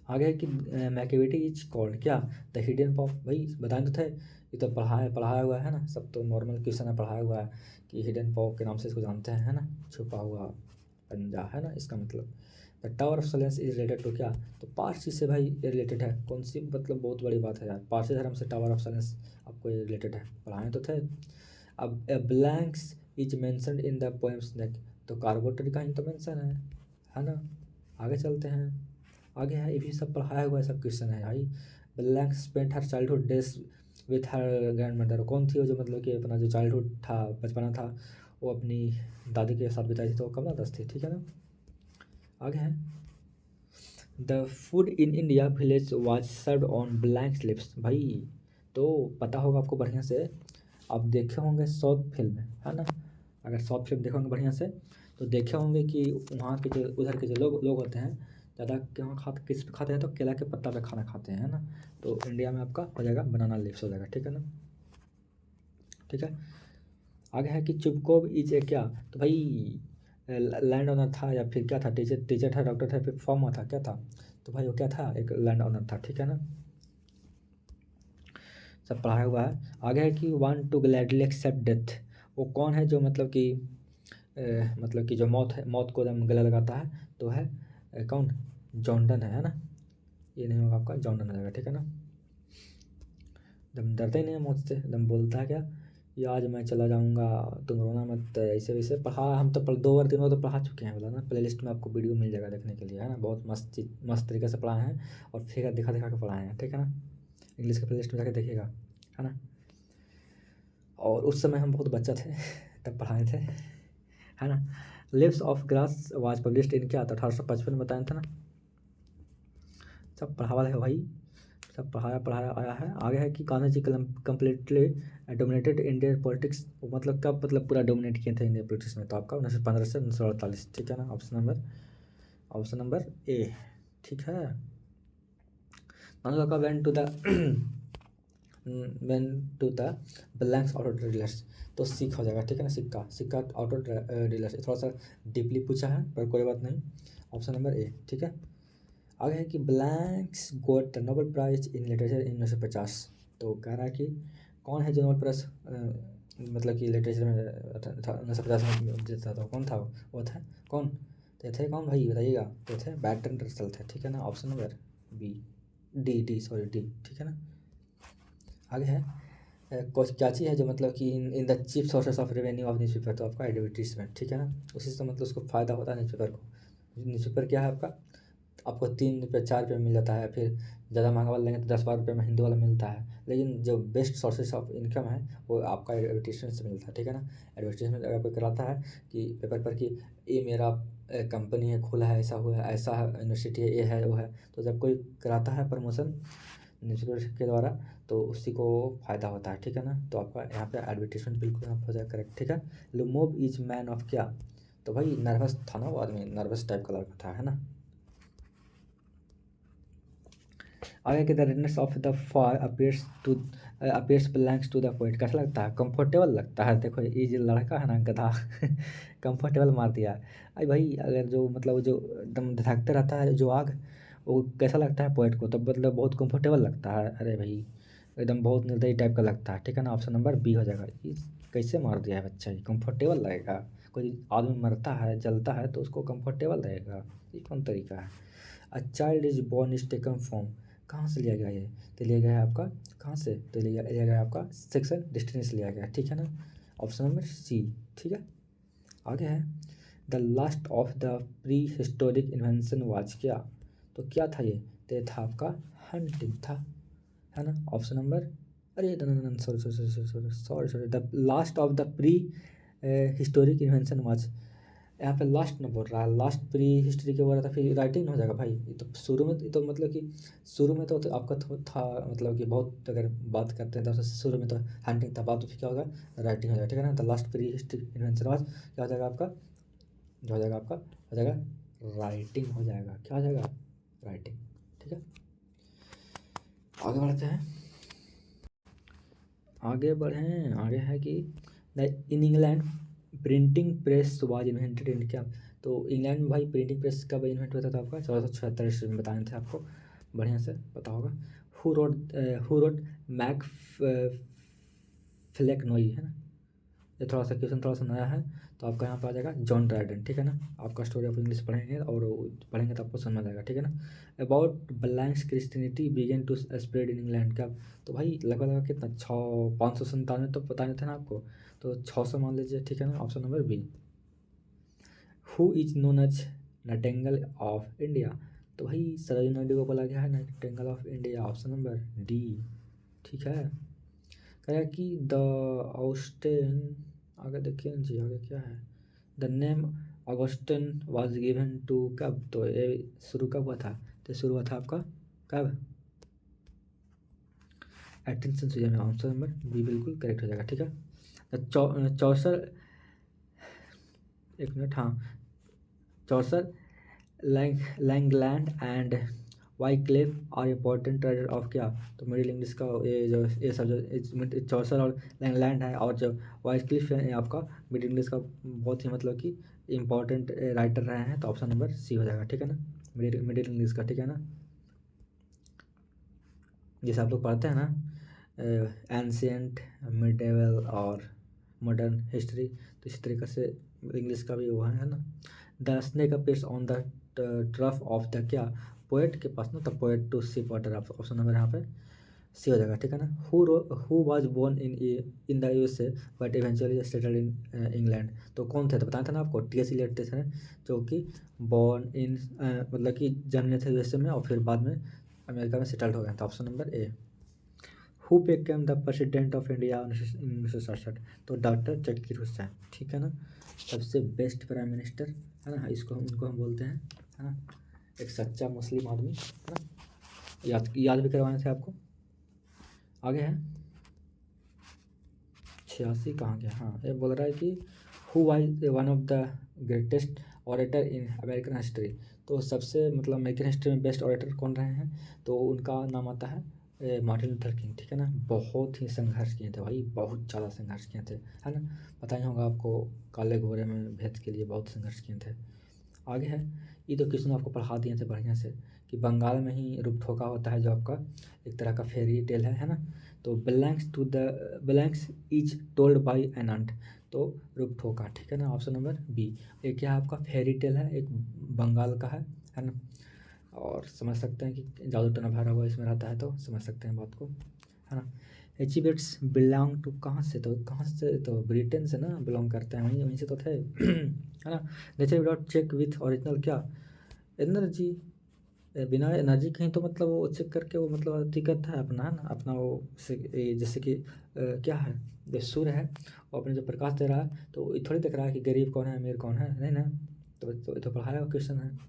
आगे है कि मैकेविटी इज कॉल्ड क्या, द हिडन पॉप। भाई बताएं तो थे, ये तो पढ़ाया हुआ है ना, सब तो नॉर्मल क्वेश्चन है, पढ़ाया हुआ है कि हिडन पॉप के नाम से इसको जानते हैं, है ना, छुपा हुआ पंजा, है ना, इसका मतलब। The tower of silence is related to क्या, तो पारसी से भाई ये रिलेटेड है, कौन सी मतलब बहुत बड़ी बात है यार, पारसी धर्म से टावर ऑफ साइलेंस आपको ये रिलेटेड है, पढ़ाए तो थे। अब a blanks is mentioned in the poems neck, तो कार्बोटरी का ही तो मेंशन है ना। आगे चलते हैं। आगे है, ये भी सब पढ़ाया हुआ है, सब क्वेश्चन है भाई। Blank spent her childhood days with her grand mother, कौन थी वो जो मतलब कि अपना जो चाइल्डहुड था, बचपना था, वो अपनी दादी के साथ बिताई थी, तो कमला दास थी, ठीक है ना। आगे है, the food in India village was served on blank slips. भाई तो पता होगा आपको बढ़िया से, आप देखे होंगे साउथ फिल्म, है ना। अगर साउथ फिल्म देखे होंगे बढ़िया से तो देखे होंगे कि वहाँ के जो उधर के जो लोग लोग होते हैं ज़्यादा क्या खाते, किस पे खाते हैं, तो केला के पत्ता पे खाना खाते हैं, है ना। तो इंडिया में आपका हो जाएगा बनाना लीव्स हो जाएगा, ठीक है ना, ठीक है। आगे है कि चुपकोब इज ए क्या, तो भाई लैंड ओनर था या फिर क्या था, टीचर टीचर था, डॉक्टर था, फिर फार्मर था, क्या था, तो भाई वो क्या था, एक लैंड ओनर था, ठीक है ना। सब पढ़ाया हुआ है। आगे है कि one to gladly accept death, वो कौन है जो मतलब कि मतलब कि जो मौत है, मौत को एकदम गले लगाता है, तो है कौन, जॉनडन है ना। ये नहीं होगा आपका, जॉनडन हो जाएगा, ठीक है ना। एकदम डरता ही नहीं है मौत से, एकदम बोलता है क्या, ये आज मैं चला जाऊँगा, तुम रोना मत, ऐसे वैसे पढ़ा, हम तो 2 बार 3 बार तो पढ़ा चुके हैं, बोला ना, प्ले लिस्ट में आपको वीडियो मिल जाएगा देखने के लिए, है ना। बहुत मस्त चीज, मस्त तरीके से पढ़ाए हैं और फिगर दिखा दिखा के पढ़ाए हैं, ठीक है ना। इंग्लिश के प्ले लिस्ट में जाके देखिएगा, है ना। और उस समय हम बहुत बच्चा थे तब पढ़ाए थे, है ना। Leaves of grass was published in क्या, तो 1855 बताया था ना। सब पढ़ावा है भाई, सब पढ़ाया पढ़ाया आया है। आगे है कि Gandhi ji completely dominated Indian politics, मतलब कब मतलब पूरा डोमिनेट किए थे इंडियन पॉलिटिक्स में, तो आपका 1915 से 1948, ठीक है ना। ऑप्शन नंबर ए, ठीक है। का when to the blanks auto dealers, तो सिख हो जाएगा, ठीक है ना, सिक्का सिक्का ऑटो डीलर्स, थोड़ा सा डीपली पूछा है पर कोई बात नहीं, ऑप्शन नंबर ए, ठीक है। आगे है कि blanks got the Nobel prize in literature in 1950, तो कह रहा है कि कौन है जो नोबेल प्राइज मतलब कि लिटरेचर में 1950 में जीता था, कौन था वो था कौन, तो थे कौन भाई बताइएगा, तो थे बैटन रसल थे, ठीक है ना। Option number B, D sorry D, ठीक है ना। आगे है क्या चीज़ है जो मतलब कि in the chief sources of revenue of newspaper, तो आपका एडवर्टीजमेंट, ठीक है ना। उसी से मतलब उसको फ़ायदा होता है न्यूज़पेपर को। न्यूज़पेपर क्या है आपका, आपको 3 रुपये 4 रुपये मिल जाता है, फिर ज़्यादा महंगा वाला लेंगे तो 10-12 रुपये में हिंदी वाला मिलता है, लेकिन जो बेस्ट सोर्सेस ऑफ इनकम है वो आपका एडवर्टीजमेंट से मिलता है, ठीक है ना। एडवर्टीजमेंट अगर कोई कराता है कि पेपर पर कि ये मेरा कंपनी है, खुला है, ऐसा हुआ है, ऐसा है, यूनिवर्सिटी है, ये है वो है, तो जब कोई कराता है प्रमोशन न्यूज़पेपर के द्वारा तो उसी को फ़ायदा होता है, ठीक है ना। तो आपका यहाँ पे एडवर्टीजमेंट बिल्कुल यहाँ हो जाएगा करेक्ट, ठीक है। लुमोब इज मैन ऑफ क्या, तो भाई नर्वस था ना वो आदमी, नर्वस टाइप का लड़का था, है ना। आगे कि the redness of the far appears belongs to the poet, कैसा लगता है, कंफर्टेबल लगता है। देखो ये जो लड़का है ना गधा कंफर्टेबल मार दिया। अरे भाई अगर जो मतलब जो एकदम धधकते रहता है जो आग, वो कैसा लगता है पोइट को, तब मतलब बहुत कंफर्टेबल लगता है। अरे भाई एकदम बहुत निर्दयी टाइप का लगता है, ठीक है ना। ऑप्शन नंबर बी हो जाएगा। ये कैसे मार दिया है बच्चा, ये कंफर्टेबल लगेगा, कोई आदमी मरता है जलता है तो उसको कंफर्टेबल रहेगा, ये कौन तरीका है। A child is born is taken from, कहाँ से लिया गया ये? तो लिया गया है आपका कहाँ से? तो लिया गया है आपका सेक्शन डिस्टेंस से लिया गया है, ठीक है ना। ऑप्शन नंबर सी, ठीक है। आगे है the last of the pre historic invention was क्या? तो क्या था ये? तो ये था आपका हंटिंग था, है ना। ऑप्शन नंबर अरे sorry sorry sorry sorry sorry sorry the last of the pre historic invention was, यहाँ पे लास्ट न बोल रहा है, लास्ट प्री हिस्ट्री के बोल रहा था, फिर राइटिंग हो जाएगा भाई। ये तो शुरू में, ये तो मतलब कि शुरू में तो आपका था मतलब कि बहुत, अगर बात करते हैं तो शुरू में तो हंटिंग था, बाद तो फिर क्या होगा, राइटिंग हो जाएगा, ठीक है ना। The last pre history invention was क्या हो जाएगा आपका, जो हो जाएगा आपका हो जाएगा राइटिंग हो जाएगा, क्या हो जाएगा, राइटिंग, ठीक है। आगे बढ़ते हैं, आगे बढ़ें। आगे है कि in England printing press was invented in क्या? तो इंग्लैंड में भाई प्रिंटिंग प्रेस कब इन्वेंट हुआ था आपका 1476 ईस्वी में, बताए थे आपको, बढ़िया से पता होगा। हु रोट मैक फ्लेकनोई, है ना। ये थोड़ा सा क्वेश्चन थोड़ा सा नया है, तो आपका यहाँ पर आ जाएगा जॉन ड्राइडन, ठीक है ना। आपका स्टोरी ऑफ इंग्लिश पढ़ेंगे और पढ़ेंगे तो आपको समझ आएगा, ठीक है ना। About blanks Christianity began to spread in England का? तो भाई लगभग लगभग कितना 597 तो पता नहीं था ना आपको, तो 600 मान लीजिए, ठीक है ना। Option number B. Who is known as nightingale of India? तो भाई सरोजिनी नायडू को बोला गया है nightingale of India, option number D, ठीक है। कहा कि द ऑस्टेन, आगे देखिए जी, आगे क्या है, the name Augustan was given to कब? तो ये शुरू कब हुआ था? तो शुरू हुआ था आपका कब, 18th सेंचुरी में, ऑप्शन नंबर बी बिल्कुल करेक्ट हो जाएगा, ठीक है। चौसर, एक मिनट, हाँ, Chaucer Langland and Wycliffe are important trader of क्या? तो मिडिल इंग्लिश का ये जो ये सब जो चौसर और लैंगलैंड है और जो वाइक्लिफ है, ये आपका मिडिल इंग्लिश का बहुत ही मतलब कि इम्पोर्टेंट राइटर रहे हैं, तो ऑप्शन नंबर सी हो जाएगा, ठीक है ना, मिडिल इंग्लिश का, ठीक है ना। जैसे आप लोग पढ़ते हैं ना एंशियंट, मिडेवल और मॉडर्न हिस्ट्री, तो इसी तरीके से इंग्लिश का भी वो है ना। The snake appears on the trough of the क्या? पोएट के पास ना, the poet to ship water, option number यहाँ पे सी हो जाएगा, ठीक है ना। Who was born in the USA but eventually settled in England? तो कौन थे? तो बताया था ना आपको, टी.एस. एलियट थे, जो कि बॉर्न इन मतलब कि जन्मे थे यूएसए में और फिर बाद में अमेरिका में सेटल्ड हो गए, तो option number A. Who became the president of India 1967? तो डॉक्टर जकीर हुसैन, ठीक है ना, सबसे बेस्ट प्राइम मिनिस्टर, है ना, इसको उनको हम बोलते हैं, है ना, एक सच्चा मुस्लिम आदमी, है ना। याद भी करवाने थे आपको। आगे है 86 कहाँ गया, हाँ, ये बोल रहा है कि who was one of the greatest orator in American history? तो सबसे मतलब अमेरिकन हिस्ट्री में बेस्ट ऑरेटर कौन रहे हैं? तो उनका नाम आता है मार्टिन लूथर किंग, ठीक है ना। बहुत ही संघर्ष किए थे भाई, बहुत ज़्यादा संघर्ष किए थे, है ना। पता ही होगा आपको, काले घोड़े में भेद के लिए बहुत संघर्ष किए थे। आगे है, ये तो किसी ने आपको पढ़ा दिए थे बढ़िया से, कि बंगाल में ही रुपठोका होता है, जो आपका एक तरह का फेरी टेल है ना। तो blanks is told by an ant, तो रुपठोका, ठीक है ना, ऑप्शन नंबर बी। एक क्या है आपका फेरी टेल है, एक बंगाल का है ना। और समझ सकते हैं कि जादू टना भरा हुआ इसमें रहता है, तो समझ सकते हैं बात को, है ना। एचिबेट्स बिलोंग टू कहाँ से? तो कहाँ से? तो ब्रिटेन से ना बिलोंग करते हैं, वहीं वहीं से तो थे है ना। Nature without check with original क्या? एनर्जी, बिना एनर्जी कहीं तो मतलब वो चेक करके वो मतलब अथी करता है अपना, है ना, अपना वो जैसे कि क्या है, जो सूर्य है वो अपने जो प्रकाश दे रहा है, तो ये थोड़ी देख रहा है कि गरीब कौन है अमीर कौन है, नहीं ना। तो पढ़ाया हुआ क्वेश्चन है।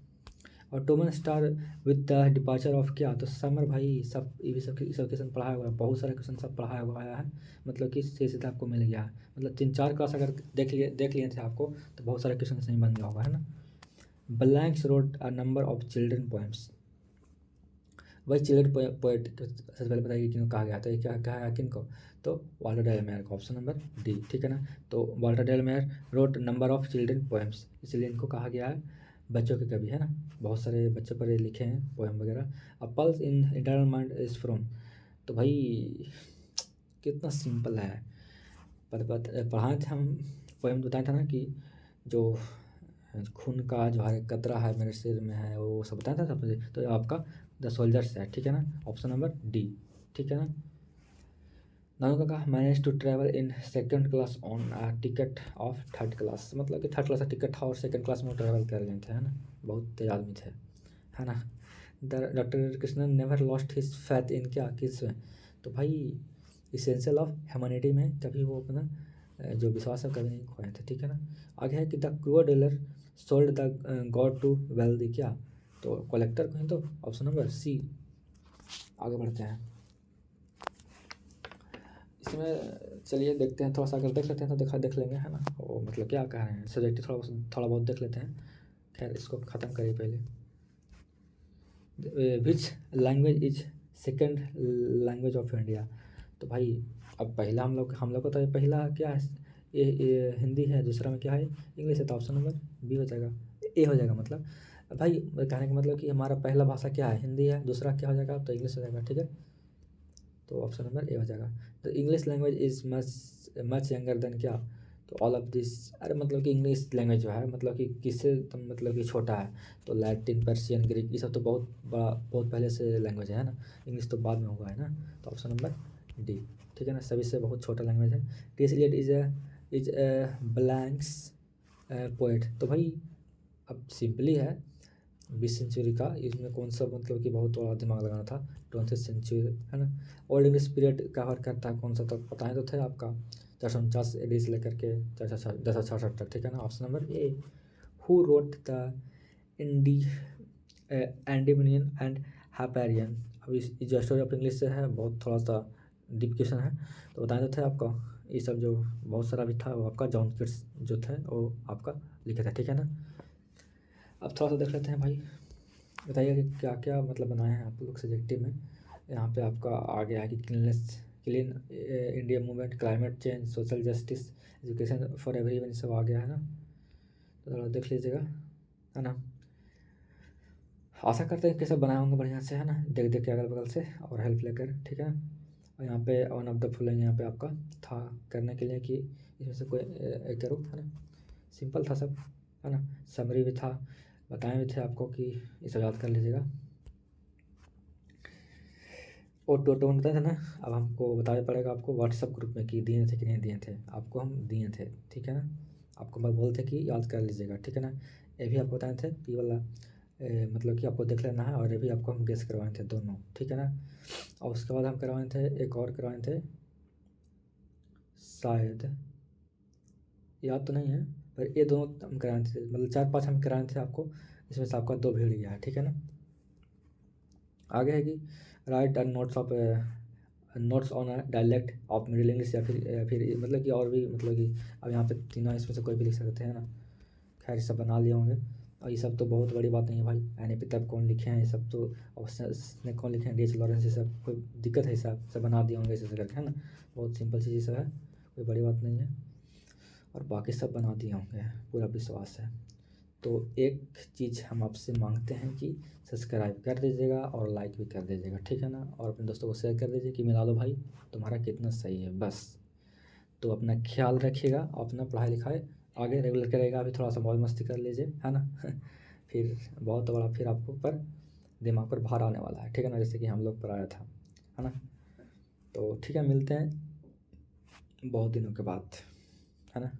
और टोमन star with the departure of क्या? तो समर, भाई सब ये भी सब क्वेश्चन पढ़ाया हुआ है, बहुत सारे क्वेश्चन सब पढ़ाया हुआ आया है, मतलब कि सीधा आपको मिल गया है, मतलब 3-4 क्लास अगर देख लिए थे आपको, तो बहुत सारे क्वेश्चन नहीं बन गया होगा, है ना। Blanks wrote a number of children poems, वही चिल्ड्रन पोएट सबसे पहले बताइए किनको कहा गया, तो ये क्या कहा गया किनको? तो वाल्टर डेल मेयर को, ऑप्शन नंबर डी, ठीक है ना। तो Walter de la Mare wrote number of children poems, इसलिए इनको कहा गया है बच्चों के कवि, है ना। बहुत सारे बच्चों पर ये लिखे हैं पोएम वगैरह। अ pulse in internal mind is from, तो भाई कितना सिंपल है, पर पढ़ाए थे हम, पोएम बताया था ना कि जो खून का जो हर एक कतरा है मेरे सिर में है, वो सब बताया था सब मुझे, तो आपका द सोल्जर्स है, ठीक है ना, ऑप्शन नंबर डी, ठीक है ना। Nanu Kaka manage to travel in second class on ticket of third class, मतलब कि थर्ड क्लास का टिकट था और सेकंड क्लास में ट्रैवल कर रहे थे, है ना, बहुत तेज आदमी थे, है ना। Doctor Krishnan never lost his faith in क्या, किस में, तो भाई इसेंशियल ऑफ ह्यूमैनिटी में कभी वो अपना जो विश्वास है कभी नहीं खोए थे, ठीक है ना। आगे है कि the cruel dealer sold the god to wealthy, क्या, तो कलेक्टर को है, तो ऑप्शन नंबर सी। आगे बढ़ते हैं इसमें, चलिए देखते हैं थोड़ा सा, अगर देख लेते हैं तो देख लेंगे, है ना, वो मतलब क्या कह रहे हैं सब्जेक्टिव थोड़ा बहुत देख लेते हैं। खैर इसको ख़त्म करिए पहले। Which language is second language of India, तो भाई अब पहला हम लोग को तो ये पहला क्या है, ये हिंदी है, दूसरा में क्या है इंग्लिश है, तो ऑप्शन नंबर बी हो जाएगा, ए हो जाएगा मतलब। भाई कहने का मतलब कि हमारा पहला भाषा क्या है, हिंदी है, दूसरा क्या हो जाएगा, तो इंग्लिश हो जाएगा, ठीक है, तो ऑप्शन नंबर ए हो जाएगा। The English language is much younger than क्या, तो ऑल ऑफ दिस, अरे मतलब कि इंग्लिश लैंग्वेज जो है मतलब कि किससे तो मतलब कि छोटा है, तो लैटिन पर्शियन ग्रीक ये सब तो बहुत बड़ा बहुत पहले से लैंग्वेज है ना, इंग्लिश तो बाद में हुआ है ना, तो ऑप्शन नंबर डी, ठीक है ना, सभी से बहुत छोटा लैंग्वेज है। T S Eliot is blanks poet, तो भाई अब सिंपली है 20 सेंचुरी का, इसमें कौन सा मतलब कि बहुत बड़ा दिमाग लगाना था, 20th सेंचुरी, है ना। ओल्ड इंग्लिश पीरियड कवर करता है कौन सा, तो बताएं तो थे आपका 449 AD से लेकर के 1066 तक, ठीक है ना, option number A. Who wrote the इंडी एंडीमिनियन एंड हाइपेरियन, अब इस जो स्टोरी ऑफ इंग्लिश से है, बहुत थोड़ा सा डीप क्वेश्चन है, तो बताएं तो थे आपका ये सब जो बहुत सारा भी था वो आपका जॉन किट्स जो थे वो आपका लिखे थे, ठीक है ना। अब थोड़ा सा देख लेते हैं भाई, बताइए कि क्या क्या मतलब बनाए हैं आप लोग सब्जेक्टिव में। यहाँ पे आपका आ गया है कि clean India movement, climate change, social justice, education for everyone, सब आ गया है ना, तो थोड़ा देख लीजिएगा, है ना। आशा करते हैं कि सब बनाए होंगे बढ़िया से, है ना, देख देख के अगल बगल से और हेल्प लेकर, ठीक है ना। और यहाँ पे वन ऑफ द फॉलोइंग यहाँ पे आपका था करने के लिए कि इसमें से कोई एक करो, है ना, सिंपल था सब, है ना, समरी भी था, बताए भी थे आपको कि ये सब याद कर लीजिएगा। और टोटो बताया था ना, अब हमको बताना पड़ेगा आपको व्हाट्सएप ग्रुप में कि दिए थे कि नहीं दिए थे, आपको हम दिए थे, ठीक है ना, आपको मैं बोलते कि याद कर लीजिएगा, ठीक है ना। ये भी आपको बताए थे ये वाला मतलब कि आपको देख लेना है, और ये भी आपको हम गेस करवाए थे दोनों, ठीक है ना। और उसके बाद हम करवाए थे एक और करवाए थे, शायद याद तो नहीं है, पर ये दोनों हम कराए थे, मतलब 4-5 हम कराए थे आपको, इसमें से आपका 2 भीड़ गया है, ठीक है ना। आगे है कि right and notes on a dialect of middle English, या फिर मतलब कि और भी मतलब कि अब यहाँ पे तीनों इसमें से कोई भी लिख सकते हैं ना। खैर ये सब बना लिए होंगे, और ये सब तो बहुत बड़ी बात नहीं है भाई, एन पी तब कौन लिखे हैं ये सब, तो और ने कौन लिखे हैं, डी एच लॉरेंस, ये सब कोई दिक्कत है, सब बना दिए होंगे ऐसे करके, है ना, बहुत सिंपल चीज़ ये सब है, कोई बड़ी बात नहीं है, और बाकी सब बना दिए होंगे, पूरा विश्वास है। तो एक चीज़ हम आपसे मांगते हैं कि सब्सक्राइब कर दीजिएगा और लाइक भी कर दीजिएगा, ठीक है ना, और अपने दोस्तों को शेयर कर दीजिए कि मिला लो भाई तुम्हारा कितना सही है बस। तो अपना ख्याल रखिएगा, अपना पढ़ाई लिखाई आगे रेगुलर करेगा, अभी थोड़ा सा मौज मस्ती कर लीजिए, है ना फिर बहुत बड़ा फिर आपको पर दिमाग पर भार आने वाला है, ठीक है ना, जैसे कि हम लोग पर आया था, है ना। तो ठीक है, मिलते हैं बहुत दिनों के बाद, है ना।